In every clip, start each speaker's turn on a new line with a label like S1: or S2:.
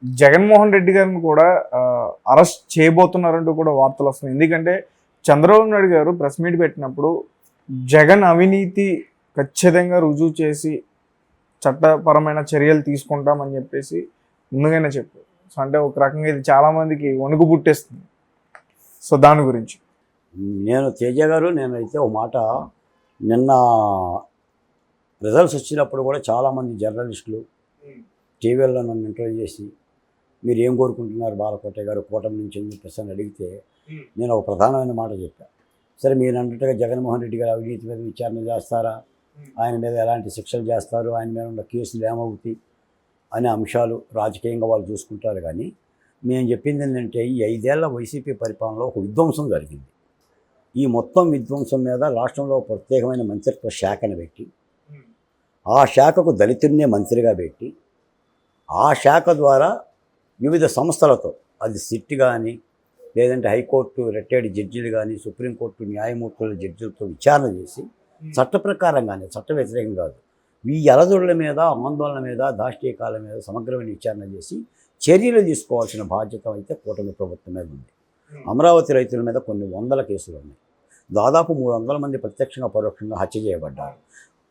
S1: జగన్మోహన్ రెడ్డి గారిని కూడా అరెస్ట్ చేయబోతున్నారంటూ కూడా వార్తలు వస్తున్నాయి. ఎందుకంటే చంద్రబాబు నాయుడు గారు ప్రెస్ మీట్ పెట్టినప్పుడు జగన్ అవినీతి ఖచ్చితంగా రుజువు చేసి చట్టపరమైన చర్యలు తీసుకుంటామని చెప్పేసి ముందుగానే చెప్పారు. సో అంటే ఒక రకంగా ఇది చాలామందికి వణుకు పుట్టేస్తుంది. సో దాని గురించి
S2: నేను తేజ గారు నేనైతే ఒక మాట నిన్న రిజల్ట్స్ వచ్చినప్పుడు కూడా చాలామంది జర్నలిస్టులు టీవీల్లో నన్ను ఇంటర్వ్యూ చేసి మీరు ఏం కోరుకుంటున్నారు బాలకోట గారు కూటమి నుంచి అని చెప్పేసి అని అడిగితే నేను ఒక ప్రధానమైన మాట చెప్పాను. సరే మీరు అన్నట్టుగా జగన్మోహన్ రెడ్డి గారు అవినీతి మీద విచారణ చేస్తారా, ఆయన మీద ఎలాంటి శిక్షలు చేస్తారు, ఆయన మీద ఉన్న కేసులు ఏమవుతాయి అనే అంశాలు రాజకీయంగా వాళ్ళు చూసుకుంటారు. కానీ మేము చెప్పింది ఏంటంటే ఈ 5 ఏళ్ల వైసీపీ పరిపాలనలో ఒక విధ్వంసం జరిగింది. ఈ మొత్తం విధ్వంసం మీద రాష్ట్రంలో ప్రత్యేకమైన మంత్రిత్వ శాఖను పెట్టి ఆ శాఖకు దళితుడినే మంత్రిగా పెట్టి ఆ శాఖ ద్వారా వివిధ సంస్థలతో అది సిట్ కానీ లేదంటే హైకోర్టు రిటైర్డ్ జడ్జిలు కానీ సుప్రీంకోర్టు న్యాయమూర్తుల జడ్జిలతో విచారణ చేసి చట్ట ప్రకారంగానే చట్ట వ్యతిరేకం కాదు ఈ అలజడుల మీద ఆందోళన మీద దాష్టీకాల మీద సమగ్రమైన విచారణ చేసి చర్యలు తీసుకోవాల్సిన బాధ్యత అయితే కూటమి ప్రభుత్వం మీద ఉంది. అమరావతి రైతుల మీద కొన్ని వందల కేసులు ఉన్నాయి. దాదాపు 300 మంది ప్రత్యక్షంగా పరోక్షంగా హత్య చేయబడ్డారు.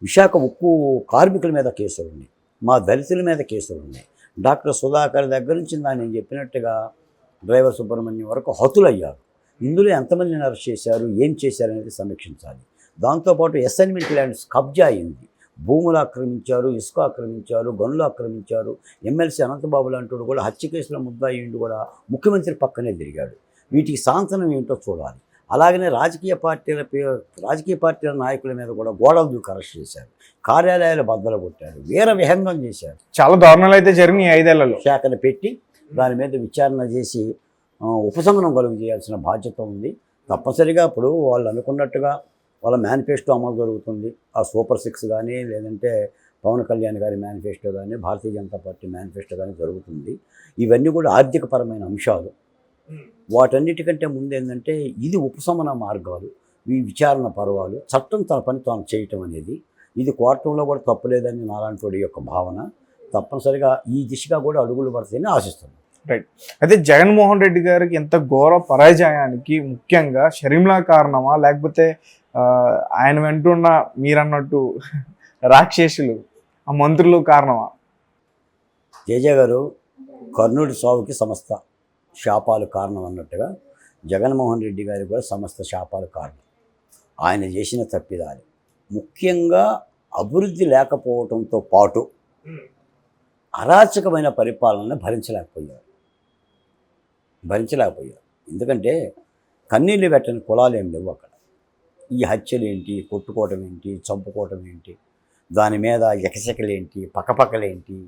S2: విశాఖ ఉక్కు కార్మికుల మీద కేసులు ఉన్నాయి. మా దళితుల మీద కేసులు ఉన్నాయి. డాక్టర్ సుధాకర్ దగ్గర నుంచి నేను చెప్పినట్టుగా డ్రైవర్ సుబ్రహ్మణ్యం వరకు హతులయ్యారు. ఇందులో ఎంతమందిని అరెస్ట్ చేశారు, ఏం చేశారు అనేది సమీక్షించాలి. దాంతోపాటు అసైన్మెంట్ ల్యాండ్స్ కబ్జా అయింది. భూములు ఆక్రమించారు, ఇసుక ఆక్రమించారు, గనులు ఆక్రమించారు. ఎమ్మెల్సీ అనంతబాబు లాంటి కూడా హత్య కేసులో ముద్దాయిండు కూడా ముఖ్యమంత్రి పక్కనే తిరిగాడు. వీటికి సాంతనం ఏంటో చూడాలి. అలాగనే రాజకీయ పార్టీల నాయకుల మీద కూడా గోడలు దూకి అరెస్ట్ చేశారు, కార్యాలయాలు బద్దలు కొట్టారు, వీర విహంగం చేశారు.
S1: చాలా దారుణాలు అయితే జరిగినాయి 5 ఏళ్లలో.
S2: శాఖను పెట్టి దాని మీద విచారణ చేసి ఉపశమనం కలుగు చేయాల్సిన బాధ్యత ఉంది. తప్పనిసరిగా ఇప్పుడు వాళ్ళు అనుకున్నట్టుగా వాళ్ళ మేనిఫెస్టో అమలు జరుగుతుంది. ఆ సూపర్ 6 కానీ లేదంటే పవన్ కళ్యాణ్ గారి మేనిఫెస్టో కానీ భారతీయ జనతా పార్టీ మేనిఫెస్టో కానీ జరుగుతుంది. ఇవన్నీ కూడా ఆర్థికపరమైన అంశాలు. వాటన్నిటికంటే ముందు ఏంటంటే ఇది ఉపశమన మార్గాలు, ఈ విచారణ పర్వాలు, చట్టం తన పని తాను చేయటం అనేది ఇది కోర్టంలో కూడా తప్పులేదని నాలాంటి వాడి యొక్క భావన. తప్పనిసరిగా ఈ దిశగా కూడా అడుగులు పడతాయని ఆశిస్తున్నాను.
S1: రైట్. అయితే జగన్మోహన్ రెడ్డి గారికి ఎంత ఘోర పరాజయానికి ముఖ్యంగా షర్మిలా కారణమా, లేకపోతే ఆయన వెంటున్న మీరన్నట్టు రాక్షసులు ఆ మంత్రులు కారణమా?
S2: తేజ గారు కర్ణుడి సావుకి సమస్త శాపాలు కారణం అన్నట్టుగా జగన్మోహన్ రెడ్డి గారి కూడా సమస్త శాపాలు కారణం. ఆయన చేసిన తప్పిదాలు ముఖ్యంగా అభివృద్ధి లేకపోవడంతో పాటు అరాచకమైన పరిపాలనను భరించలేకపోయారు. ఎందుకంటే కన్నీళ్ళు పెట్టని కులాలు ఏం లేవు అక్కడ. ఈ హత్యలు ఏంటి, కొట్టుకోవటం ఏంటి, చంపుకోవటం ఏంటి, దాని మీద ఎకసెకలేంటి, పక్కపక్కలేంటి,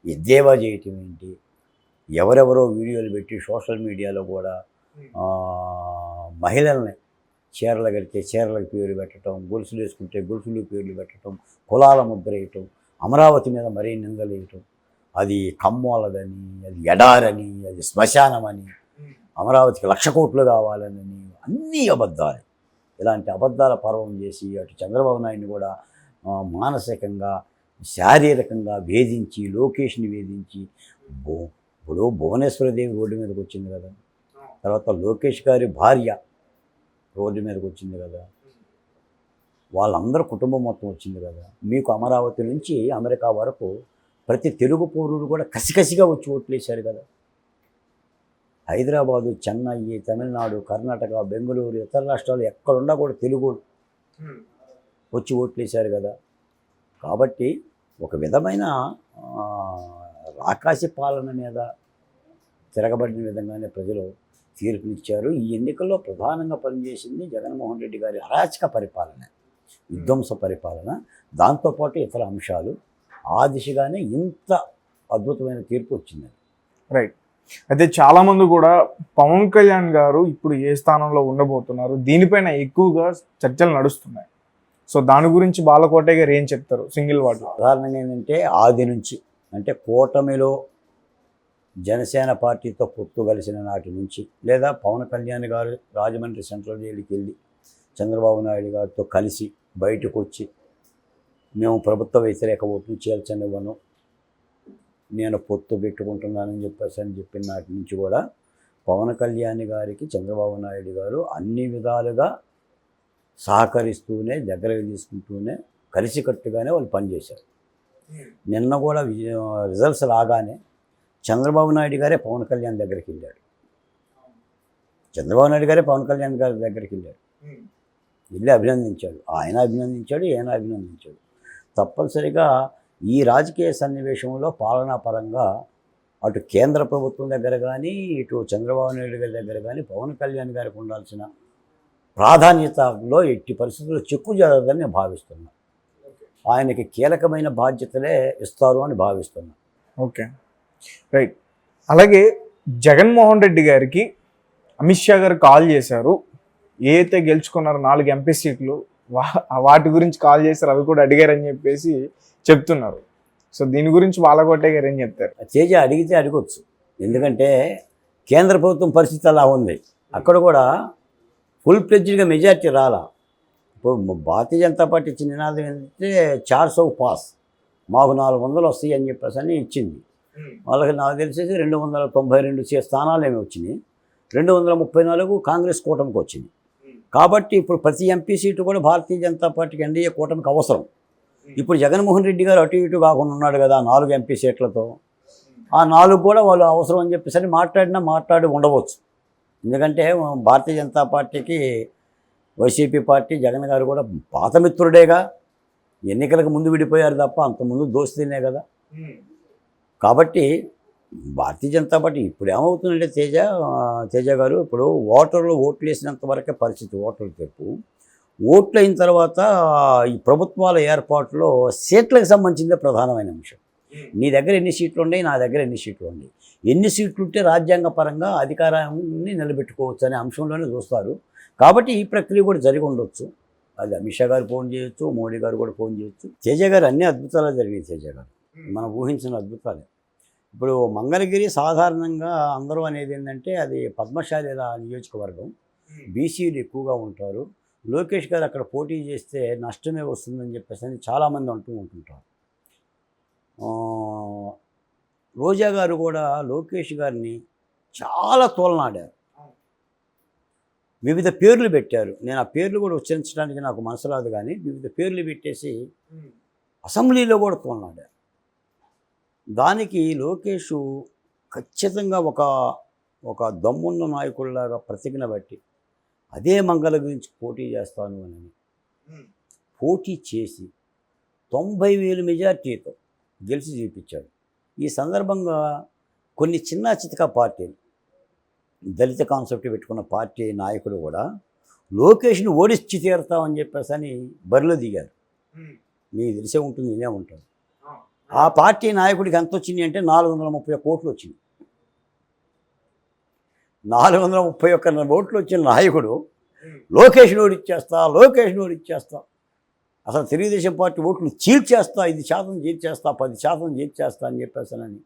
S2: ఎద్దేవా చేయటం ఏంటి, ఎవరెవరో వీడియోలు పెట్టి సోషల్ మీడియాలో కూడా మహిళల్ని చీరలు కడితే చీరలకు పేర్లు పెట్టడం, గొలుసులు వేసుకుంటే గొలుసులు పేర్లు పెట్టడం, కులాల ముద్ర వేయటం, అమరావతి మీద మరీ నిందలేయటం, అది కమ్మోలదని, అది ఎడారని, అది శ్మశానమని, అమరావతికి 1,00,000 కోట్లు కావాలని, అన్నీ అబద్ధాలు. ఇలాంటి అబద్ధాల పర్వం చేసి అటు చంద్రబాబు నాయుడిని కూడా మానసికంగా శారీరకంగా వేధించి, లోకేష్ని వేధించి, ఇప్పుడు భువనేశ్వరదేవి రోడ్డు మీదకి వచ్చింది కదా, తర్వాత లోకేష్ గారి భార్య రోడ్డు మీదకి వచ్చింది కదా, వాళ్ళందరూ కుటుంబం మొత్తం వచ్చింది కదా. మీకు అమరావతి నుంచి అమెరికా వరకు ప్రతి తెలుగు పౌరుడు కూడా కసికసిగా వచ్చి ఓట్లేశారు కదా. హైదరాబాదు, చెన్నై, తమిళనాడు, కర్ణాటక, బెంగళూరు, ఇతర రాష్ట్రాలు ఎక్కడున్నా కూడా తెలుగు వచ్చి ఓట్లేశారు కదా. కాబట్టి ఒక విధమైన రాకాసి పాలన మీద తిరగబడిన విధంగానే ప్రజలు తీర్పునిచ్చారు. ఈ ఎన్నికల్లో ప్రధానంగా పనిచేసింది జగన్మోహన్ రెడ్డి గారి అరాచక పరిపాలన, విధ్వంస పరిపాలన, దాంతోపాటు ఇతర అంశాలు. ఆ దిశగానే ఇంత అద్భుతమైన తీర్పు వచ్చింది.
S1: రైట్. అయితే చాలామంది కూడా పవన్ కళ్యాణ్ గారు ఇప్పుడు ఏ స్థానంలో ఉండబోతున్నారు, దీనిపైన ఎక్కువగా చర్చలు నడుస్తున్నాయి. సో దాని గురించి బాలకోటయ్య గారు ఏం చెప్తారు సింగిల్ వార్డులో?
S2: ప్రధానంగా ఏంటంటే ఆది నుంచి అంటే కూటమిలో జనసేన పార్టీతో పొత్తు కలిసిన నాటి నుంచి, లేదా పవన్ కళ్యాణ్ గారు రాజమండ్రి సెంట్రల్ జైలుకి వెళ్ళి చంద్రబాబు నాయుడు గారితో కలిసి బయటకు వచ్చి మేము ప్రభుత్వ వ్యతిరేక ఓట్లు చేల్చనివ్వను, నేను పొత్తు పెట్టుకుంటున్నానని చెప్పిన నాటి నుంచి కూడా పవన్ కళ్యాణ్ గారికి చంద్రబాబు నాయుడు గారు అన్ని విధాలుగా సహకరిస్తూనే దగ్గరకు తీసుకుంటూనే కలిసికట్టుగానే వాళ్ళు పనిచేశారు. నిన్న కూడా రిజల్ట్స్ రాగానే చంద్రబాబు నాయుడు గారే పవన్ కళ్యాణ్ దగ్గరికి వెళ్ళాడు. చంద్రబాబు నాయుడు గారే పవన్ కళ్యాణ్ గారి దగ్గరికి వెళ్ళాడు, వెళ్ళి అభినందించాడు. ఆయన అభినందించాడు, ఈయన అభినందించాడు. తప్పనిసరిగా ఈ రాజకీయ సన్నివేశంలో పాలనాపరంగా అటు కేంద్ర ప్రభుత్వం దగ్గర కానీ ఇటు చంద్రబాబు నాయుడు గారి దగ్గర కానీ పవన్ కళ్యాణ్ గారికి ఉండాల్సిన ప్రాధాన్యతలో ఎట్టి పరిస్థితుల్లో చెక్కు జరగదని నేను భావిస్తున్నాను. ఆయనకి కీలకమైన బాధ్యతలే ఇస్తారు అని భావిస్తున్నాను.
S1: Okay, right. అలాగే జగన్మోహన్ రెడ్డి గారికి అమిత్ షా గారు కాల్ చేశారు. ఏ అయితే గెలుచుకున్నారో 4 ఎంపీ సీట్లు వాటి గురించి కాల్ చేశారు, అవి కూడా అడిగారని చెప్పేసి చెప్తున్నారు. సో దీని గురించి బాలకోటే గారు ఏం చెప్తారు?
S2: తేజ అడిగితే అడగొచ్చు, ఎందుకంటే కేంద్ర ప్రభుత్వం పరిస్థితి అలా ఉంది. అక్కడ కూడా ఫుల్ ఫ్లెడ్జ్డ్గా మెజార్టీ రాలా. ఇప్పుడు భారతీయ జనతా పార్టీ ఇచ్చిన నినాదం ఏంటంటే 400 పాస్, మాకు 400 వస్తాయి అని చెప్పేసి అని ఇచ్చింది. వాళ్ళకి నాకు తెలిసేసి 292 స్థానాలు ఏమి వచ్చినాయి, 234 కాంగ్రెస్ కూటమికి వచ్చింది. కాబట్టి ఇప్పుడు ప్రతి ఎంపీ సీటు కూడా భారతీయ జనతా పార్టీకి ఎన్డీఏ కూటమికి అవసరం. ఇప్పుడు జగన్మోహన్ రెడ్డి గారు అటు ఇటు కాకుండా ఉన్నాడు కదా 4 ఎంపీ సీట్లతో. ఆ 4 కూడా వాళ్ళు అవసరం అని చెప్పేసి మాట్లాడి ఉండవచ్చు. ఎందుకంటే భారతీయ జనతా పార్టీకి వైసీపీ పార్టీ జగన్ గారు కూడా పాత మిత్రుడేగా, ఎన్నికలకు ముందు విడిపోయారు తప్ప అంతకుముందు దోస్తీనే కదా. కాబట్టి భారతీయ జనతా పార్టీ ఇప్పుడు ఏమవుతుందంటే తేజ గారు, ఇప్పుడు ఓటర్లు ఓట్లు వేసినంత వరకే పరిస్థితి. ఓటర్లు తెప్పు ఓట్లు అయిన తర్వాత ఈ ప్రభుత్వాల ఏర్పాటులో సీట్లకు సంబంధించిందే ప్రధానమైన అంశం. నీ దగ్గర ఎన్ని సీట్లు ఉన్నాయి, నా దగ్గర ఎన్ని సీట్లు ఉన్నాయి, ఎన్ని సీట్లు ఉంటే రాజ్యాంగ పరంగా అధికారాన్ని నిలబెట్టుకోవచ్చు అనే అంశంలోనే చూస్తారు. కాబట్టి ఈ ప్రక్రియ కూడా జరిగి ఉండొచ్చు. అది అమిత్ షా గారు ఫోన్ చేయొచ్చు, మోడీ గారు కూడా ఫోన్ చేయొచ్చు. తేజ గారు అన్ని అద్భుతాలు జరిగాయి. తేజ గారు మనం ఊహించిన అద్భుతాలే. ఇప్పుడు మంగళగిరి సాధారణంగా అందరూ అనేది ఏంటంటే అది పద్మశాలీల నియోజకవర్గం, బీసీలు ఎక్కువగా ఉంటారు. లోకేష్ గారు అక్కడ పోటీ చేస్తే నష్టమే వస్తుందని చెప్పేసి చాలామంది అంటూ ఉంటుంటారు. రోజా గారు కూడా లోకేష్ గారిని చాలా తోలనాడారు, వివిధ పేర్లు పెట్టారు. నేను ఆ పేర్లు కూడా ఉచ్చరించడానికి నాకు మనసు రాదు, కానీ వివిధ పేర్లు పెట్టేసి అసెంబ్లీలో కూడా తోలనాడారు. దానికి లోకేష్ ఖచ్చితంగా ఒక దమ్మున్న నాయకుడిలాగా ప్రతిజ్ఞ బట్టి అదే మంగళ గురించి పోటీ చేస్తాను అని పోటీ చేసి 90,000 మెజార్టీతో గెలిచి చూపించాడు. ఈ సందర్భంగా కొన్ని చిన్న చితకా పార్టీలు, దళిత కాన్సెప్ట్ పెట్టుకున్న పార్టీ నాయకులు కూడా లోకేష్ను ఓడించి తీరుతామని చెప్పేసి అని బరిలో దిగారు. మీకు తెలిసే ఉంటుంది, ఇదే ఉంటుంది. ఆ పార్టీ నాయకుడికి ఎంత వచ్చింది అంటే 431 కోట్లు వచ్చింది. 431 ఓట్లు వచ్చిన నాయకుడు లోకేష్ను ఓడిచ్చేస్తా, అసలు తెలుగుదేశం పార్టీ ఓట్లు చీల్చేస్తా, 5% చీల్చేస్తా, 10% చీల్చేస్తా అని చెప్పేసానని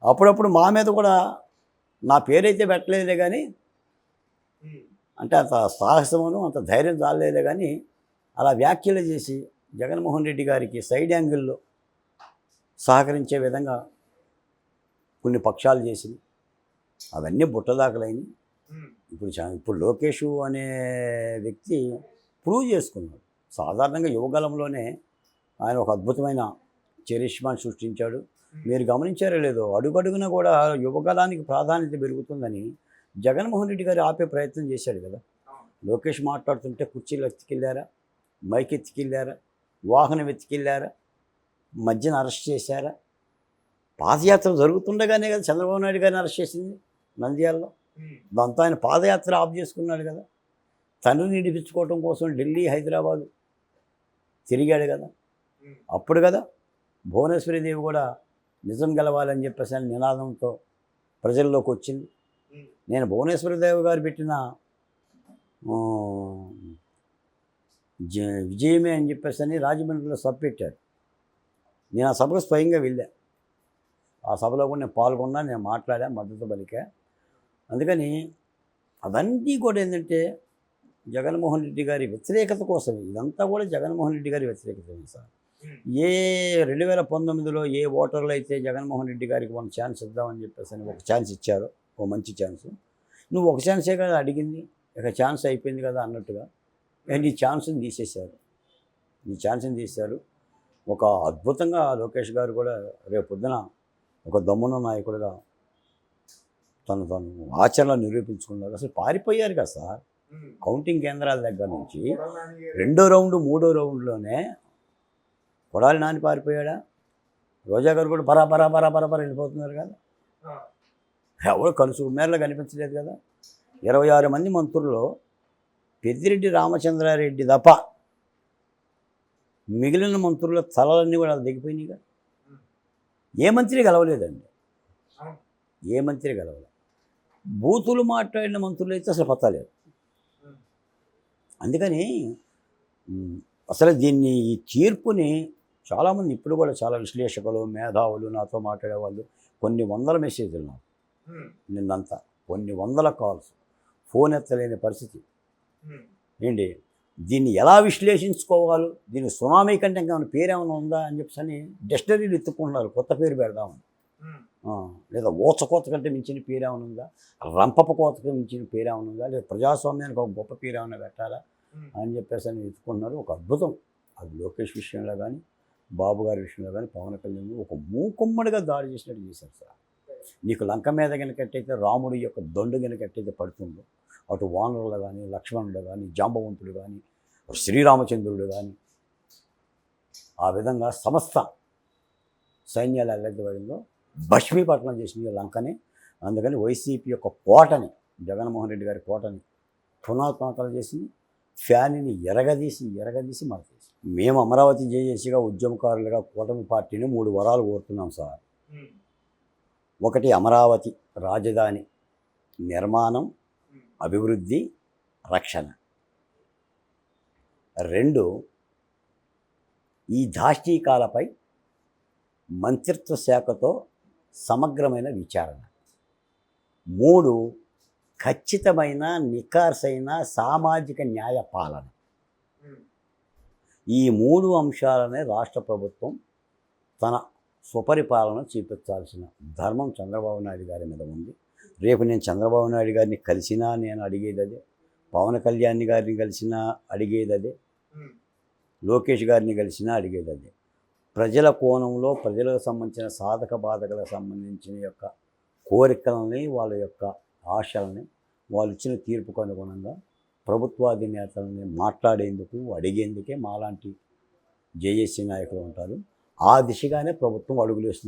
S2: అప్పుడప్పుడు మా మీద కూడా నా పేరైతే పెట్టలేదే కానీ, అంటే అంత సాహసమును అంత ధైర్యం చాలేదే కానీ అలా వ్యాఖ్యలు చేసి జగన్మోహన్ రెడ్డి గారికి సైడ్ యాంగిల్లో సహకరించే విధంగా కొన్ని పక్షాలు చేసింది. అవన్నీ బుట్టదాకలైనవి. ఇప్పుడు లోకేష్ అనే వ్యక్తి ప్రూవ్ చేసుకున్నాడు. సాధారణంగా యువగలంలోనే ఆయన ఒక అద్భుతమైన చరిష్మాను సృష్టించాడు. మీరు గమనించారో లేదో, అడుగడుగున కూడా యువగలానికి ప్రాధాన్యత పెరుగుతుందని జగన్మోహన్ రెడ్డి గారు ఆపే ప్రయత్నం చేశాడు కదా. లోకేష్ మాట్లాడుతుంటే కుర్చీలు ఎత్తుకెళ్ళారా, మైక్ ఎత్తుకెళ్ళారా, వాహనం ఎత్తుకెళ్ళారా, మధ్యన అరెస్ట్ చేశారా? పాదయాత్ర జరుగుతుండగానే కదా చంద్రబాబు నాయుడు గారిని అరెస్ట్ చేసింది నంద్యాలలో. దాంతో ఆయన పాదయాత్ర ఆఫ్ చేసుకున్నాడు కదా. తండ్రిని ఇడిపించుకోవటం కోసం ఢిల్లీ, హైదరాబాదు తిరిగాడు కదా. అప్పుడు కదా భువనేశ్వరీదేవి కూడా నిజం గెలవాలని చెప్పేసి నినాదంతో ప్రజల్లోకి వచ్చింది. నేను భువనేశ్వరీదేవి గారు పెట్టిన విజయమే అని చెప్పేసి రాజమండ్రిలో సభ పెట్టారు. నేను ఆ సభకు స్వయంగా వెళ్ళా. ఆ సభలో కూడా నేను పాల్గొన్నా, నేను మాట్లాడా, మద్దతు పలికా. అందుకని అవన్నీ కూడా ఏంటంటే జగన్మోహన్ రెడ్డి గారి వ్యతిరేకత కోసమే. ఇదంతా కూడా జగన్మోహన్ రెడ్డి గారి వ్యతిరేకత సార్. ఏ 2019లో ఏ ఓటర్లు అయితే జగన్మోహన్ రెడ్డి గారికి ఒక ఛాన్స్ ఇద్దామని చెప్పేసి అని ఒక ఛాన్స్ ఇచ్చారు, ఓ మంచి ఛాన్స్. నువ్వు ఒక ఛాన్సే కదా అడిగింది, ఇక ఛాన్స్ అయిపోయింది కదా అన్నట్టుగా నీ ఛాన్స్ని తీసేశారు. నీ ఛాన్స్ని తీశారు. ఒక అద్భుతంగా లోకేష్ గారు కూడా రేపు పొద్దున ఒక దమ్మున నాయకుడిగా తను ఆచరణ నిరూపించుకున్నారు. అసలు పారిపోయారు కదా సార్ కౌంటింగ్ కేంద్రాల దగ్గర నుంచి. 2వ రౌండ్ 3వ రౌండ్లోనే కొడాలి నాని పారిపోయాడా? రోజా గారు కూడా బరా వెళ్ళిపోతున్నారు కదా. ఎవరు కలుసు మేరలో కనిపించలేదు కదా. 26 మంది మంత్రుల్లో పెద్దిరెడ్డి రామచంద్రారెడ్డి తప్ప మిగిలిన మంత్రుల తలలన్నీ కూడా దిగిపోయినాయి కదా. ఏ మంత్రి గెలవలేదండి, ఏ మంత్రి గెలవలేదు. బూతులు మాట్లాడిన మంత్రులు అయితే అసలు పత్తలేదు. అందుకని అసలు దీన్ని ఈ తీర్పుని చాలామంది ఇప్పుడు కూడా చాలా విశ్లేషకులు మేధావులు నాతో మాట్లాడేవాళ్ళు కొన్ని వందల మెసేజ్లు నాకు నిన్నంతా, కొన్ని వందల కాల్స్, ఫోన్ ఎత్తలేని పరిస్థితి. ఏంటి దీన్ని ఎలా విశ్లేషించుకోవాలో, దీని సునామీ కంటే ఇంకా పేరేమైనా ఉందా అని చెప్పని డిక్షనరీలు ఎత్తుకుంటున్నారు, కొత్త పేరు పెడదామని. లేదా ఊచకోత కంటే మించిన పేరు ఏమైనా ఉందా, రంపప కోతకు మించిన పేరు ఏమైనా ఉందా, లేదా ప్రజాస్వామ్యానికి ఒక గొప్ప పేరు ఏమైనా పెట్టాలా అని చెప్పేసి అని ఎత్తుకుంటున్నారు. ఒక అద్భుతం అది లోకేష్ విషయంలో కానీ, బాబు గారి విషయంలో కానీ, పవన్ కళ్యాణ్ ఒక మూకుమ్మడిగా దాడి చేసినట్టు చేశారు సార్. నీకు లంక మీద కనుకట్టయితే రాముడి యొక్క దొండు కనుకట్టయితే పడుతుందో, అటు వానరులు కానీ, లక్ష్మణుడు కానీ, జాంబవంతుడు కానీ, శ్రీరామచంద్రుడు కానీ, ఆ విధంగా సమస్త సైన్యాలు ఎల్లైతే పడిందో భస్మీపట్నం చేసిన లంకని. అందుకని వైసీపీ యొక్క కోటని, జగన్మోహన్ రెడ్డి గారి కోటని పునఃపాకలు చేసి ఫ్యాన్ని ఎరగదీసి మరతీసి మేము అమరావతి జేఏసీగా ఉద్యమకారులుగా కూటమి పార్టీని 3 వరాలు కోరుతున్నాం సార్. ఒకటి, అమరావతి రాజధాని నిర్మాణం, అభివృద్ధి, రక్షణ. 2, ఈ దాష్టీకాలపై మంత్రిత్వ శాఖతో సమగ్రమైన విచారణ. 3, ఖచ్చితమైన నిఖార్సైన సామాజిక న్యాయ పాలన. ఈ 3 అంశాలనే రాష్ట్ర ప్రభుత్వం తన స్వపరిపాలన చూపించాల్సిన ధర్మం చంద్రబాబు నాయుడు గారి మీద ఉంది. రేపు నేను చంద్రబాబు నాయుడు గారిని కలిసినా నేను అడిగేది అదే, పవన్ కళ్యాణ్ గారిని కలిసినా అడిగేది అదే, లోకేష్ గారిని కలిసినా అడిగేది అదే. ప్రజల కోణంలో ప్రజలకు సంబంధించిన సాధక బాధకులకు సంబంధించిన యొక్క కోరికలని, వాళ్ళ యొక్క ఆశల్ని, వాళ్ళు ఇచ్చిన తీర్పుకు అనుగుణంగా ప్రభుత్వాధినేతలని మాట్లాడేందుకు, అడిగేందుకే మాలాంటి జేఏసీ నాయకులు ఉంటారు. ఆ దిశగానే ప్రభుత్వం అడుగులేస్తుంది.